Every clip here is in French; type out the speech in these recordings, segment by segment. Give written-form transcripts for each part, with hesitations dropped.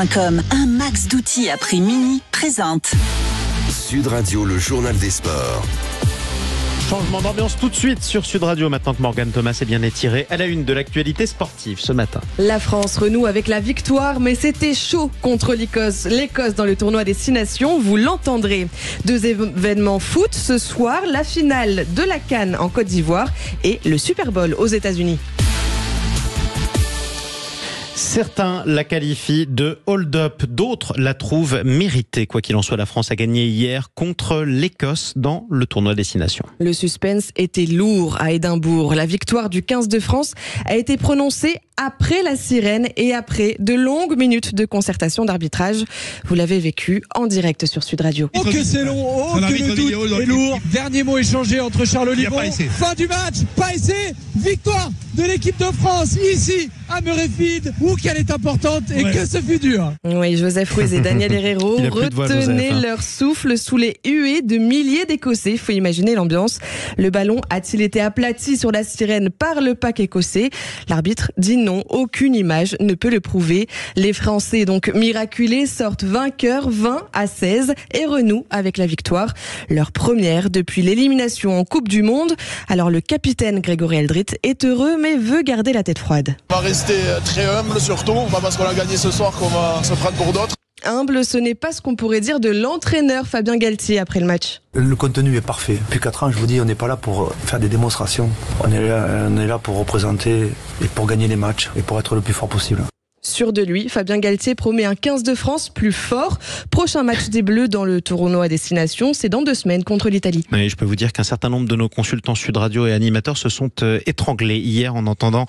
Sudradio.com, un max d'outils à prix mini présente. Sud Radio, le journal des sports. Changement d'ambiance tout de suite sur Sud Radio, maintenant que Morgane Thomas est bien étirée à la une de l'actualité sportive ce matin. La France renoue avec la victoire, mais c'était chaud contre l'Écosse. L'Écosse dans le tournoi des 6 nations, vous l'entendrez. 2 événements foot ce soir, la finale de la CAN en Côte d'Ivoire et le Super Bowl aux États-Unis. Certains la qualifient de hold-up, d'autres la trouvent méritée. Quoi qu'il en soit, la France a gagné hier contre l'Écosse dans le tournoi Destination. Le suspense était lourd à Édimbourg. La victoire du 15 de France a été prononcée après la sirène et après de longues minutes de concertation d'arbitrage. Vous l'avez vécu en direct sur Sud Radio. Oh que c'est long, oh que le doute est lourd. Dernier mot échangé entre Charles Olivon. Fin du match, pas essai, victoire de l'équipe de France ici à Murrayfield, où qu'elle est importante et que ce fut dur. Oui, Joseph Ruiz et Daniel Herrero retenaient leur souffle sous les huées de milliers d'Écossais. Faut imaginer l'ambiance. Le ballon a-t-il été aplati sur la sirène par le pack écossais? L'arbitre dit non, aucune image ne peut le prouver. Les Français, donc miraculés, sortent vainqueurs 20-16 et renouent avec la victoire. Leur première depuis l'élimination en Coupe du Monde. Alors le capitaine Grégory Aldrit est heureux mais veut garder la tête froide. On va rester très humble surtout, pas parce qu'on a gagné ce soir qu'on va se prendre pour d'autres. Humble, ce n'est pas ce qu'on pourrait dire de l'entraîneur Fabien Galtier après le match. Le contenu est parfait. Depuis 4 ans, je vous dis, on n'est pas là pour faire des démonstrations. On est là pour représenter et pour gagner les matchs et pour être le plus fort possible. Sûr de lui, Fabien Galtier promet un 15 de France plus fort. Prochain match des Bleus dans le tournoi à destination, c'est dans 2 semaines contre l'Italie. Oui, je peux vous dire qu'un certain nombre de nos consultants Sud Radio et animateurs se sont étranglés hier en entendant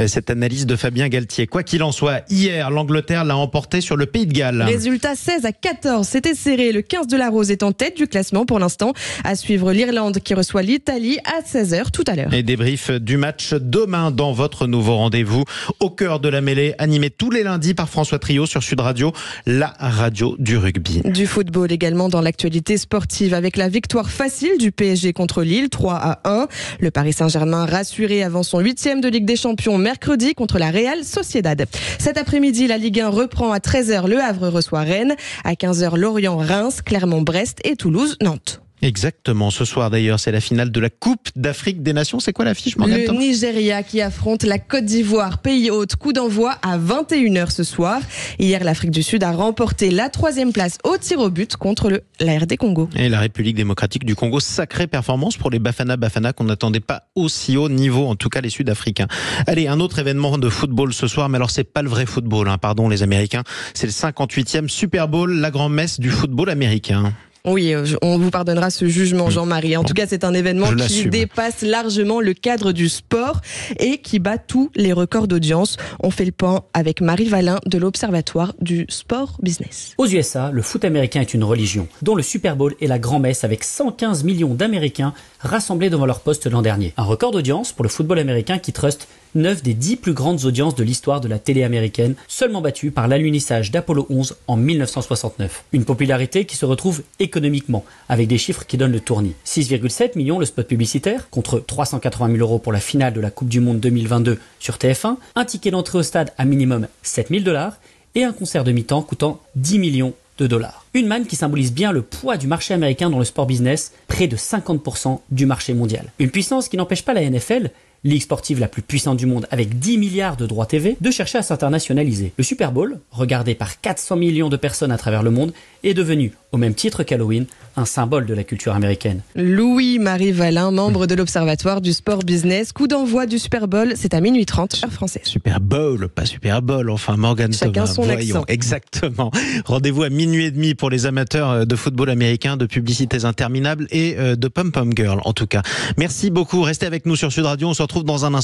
cette analyse de Fabien Galtier. Quoi qu'il en soit, hier, l'Angleterre l'a emporté sur le Pays de Galles. Résultat 16-14, c'était serré. Le 15 de la Rose est en tête du classement pour l'instant. À suivre l'Irlande qui reçoit l'Italie à 16h tout à l'heure. Et débrief du match demain dans votre nouveau rendez-vous au cœur de la mêlée, animé tous les lundis par François Trio sur Sud Radio, la radio du rugby. Du football également dans l'actualité sportive avec la victoire facile du PSG contre Lille, 3-1. Le Paris Saint-Germain rassuré avant son 8e de Ligue des Champions mercredi contre la Real Sociedad. Cet après-midi, la Ligue 1 reprend à 13h. Le Havre reçoit Rennes. À 15h, Lorient, Reims, Clermont-Brest et Toulouse, Nantes. Exactement, ce soir d'ailleurs, c'est la finale de la Coupe d'Afrique des Nations. C'est quoi l'affiche, Morgane Thomas ? Le Nigeria qui affronte la Côte d'Ivoire, pays hôte. Coup d'envoi à 21h ce soir. Hier, l'Afrique du Sud a remporté la 3e place au tir au but contre la RD Congo. Et la République démocratique du Congo, sacrée performance pour les Bafana qu'on n'attendait pas aussi haut niveau, en tout cas les Sud-Africains. Allez, un autre événement de football ce soir, mais alors c'est pas le vrai football, pardon les Américains. C'est le 58e Super Bowl, la grand-messe du football américain. Oui, on vous pardonnera ce jugement, Jean-Marie. En tout cas, c'est un événement qui dépasse largement le cadre du sport et qui bat tous les records d'audience. On fait le point avec Marie Valin de l'Observatoire du Sport Business. Aux USA, le foot américain est une religion, dont le Super Bowl est la grand-messe avec 115 millions d'Américains rassemblés devant leur poste l'an dernier. Un record d'audience pour le football américain qui truste 9 des 10 plus grandes audiences de l'histoire de la télé américaine, seulement battues par l'alunissage d'Apollo 11 en 1969. Une popularité qui se retrouve économiquement, avec des chiffres qui donnent le tournis. 6,7 millions le spot publicitaire, contre 380 000 € pour la finale de la Coupe du Monde 2022 sur TF1, un ticket d'entrée au stade à minimum 7 000 $, et un concert de mi-temps coûtant 10 millions de dollars. Une manne qui symbolise bien le poids du marché américain dans le sport business, près de 50% du marché mondial. Une puissance qui n'empêche pas la NFL, ligue sportive la plus puissante du monde avec 10 milliards de droits TV, de chercher à s'internationaliser. Le Super Bowl, regardé par 400 millions de personnes à travers le monde, est devenu, au même titre qu'Halloween, un symbole de la culture américaine. Louis-Marie Valin, membre de l'Observatoire du Sport Business. Coup d'envoi du Super Bowl, c'est à 12h30, heure française. Super Bowl, pas Super Bowl, enfin Morgane Thomas. Chacun son accent. Exactement. Rendez-vous à 12h30 pour les amateurs de football américain, de publicités interminables et de Pom Pom Girl en tout cas. Merci beaucoup, restez avec nous sur Sud Radio, on se retrouve dans un instant.